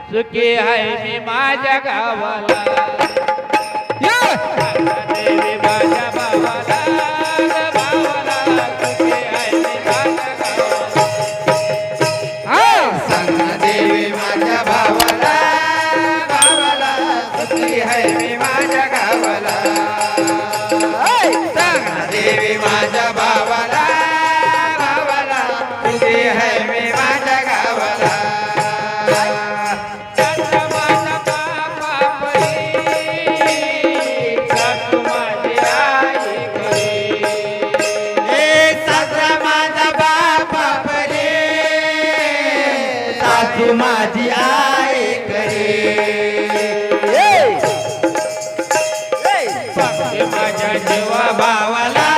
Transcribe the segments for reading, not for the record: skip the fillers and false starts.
सुखी आहे मी माझ्या गावाला देवी माझ्या भावाला भावाला सुखी आहे मी माझ्या गावाला सांगा देवी माझ्या भावाला भावाला सुखी आहे मी माझ्या गावाला सांगा देवी माझ्या भावाला भावाला सुखी आहे मी माझ्या गावाला तू माझी आई करे माझ्या जेव्हा भावाला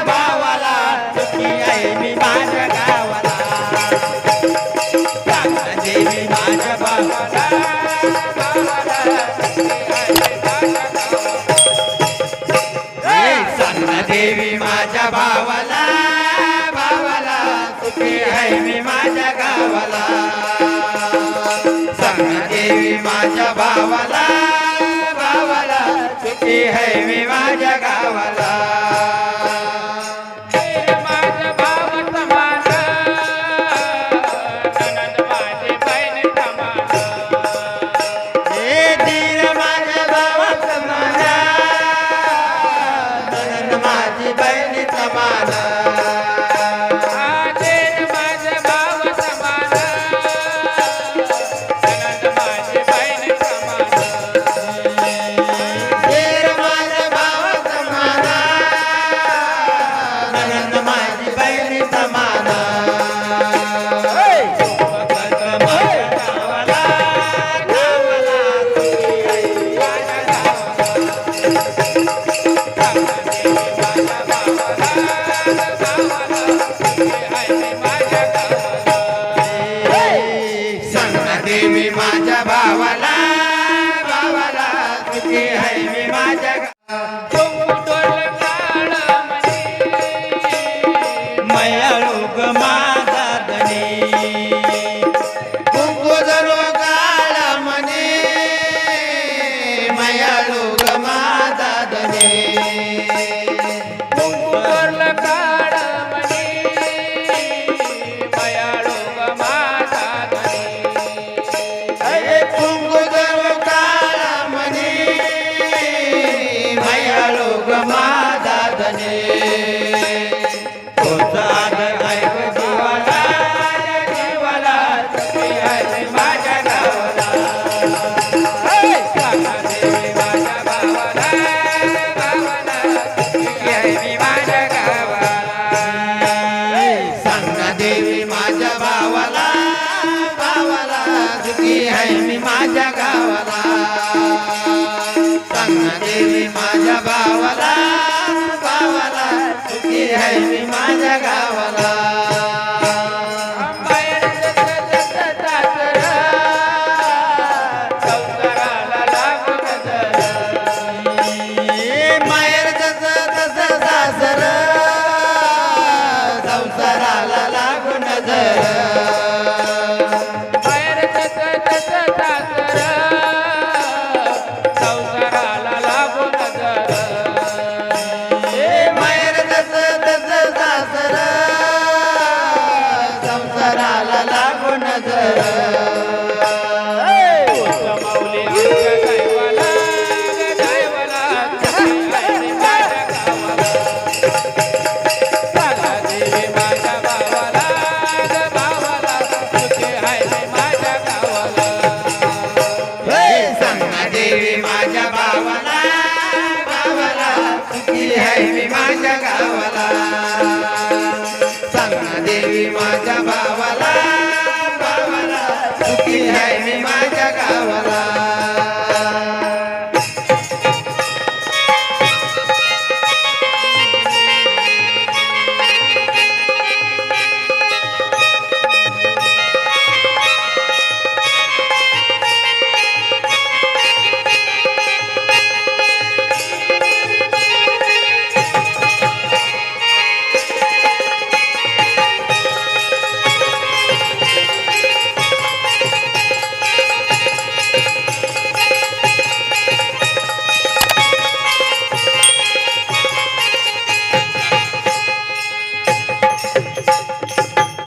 भावाला सुखी आहे मी माझ्या गावाला सांगा देवी माझ्या भावाला भावाला सांगा देवी माझ्या भावाला भावाला सुखी आहे मी माझ्या गावाला देवी माझ्या भावाला भावाला सुखी है मी माझ्या गावाला माझ्या भाव समान ननंद माझी बहीण समान हे धीर माझ्या भावा समान ननंद माझी बहीण समान देवी माझ्या भावाला भावाला सुखी है मी माझ्या मयाळू ग माझा धनी कुंकू जरो काळ म्हणे मयाळू ग माझा धनी मी माझ्या गावाला सांगा देवी माझ्या भावाला भावाला सुखी आहे मी माझ्या गावाला माहेर जसं तसं सासर संसाराला लागून जर संसाराला लागून जर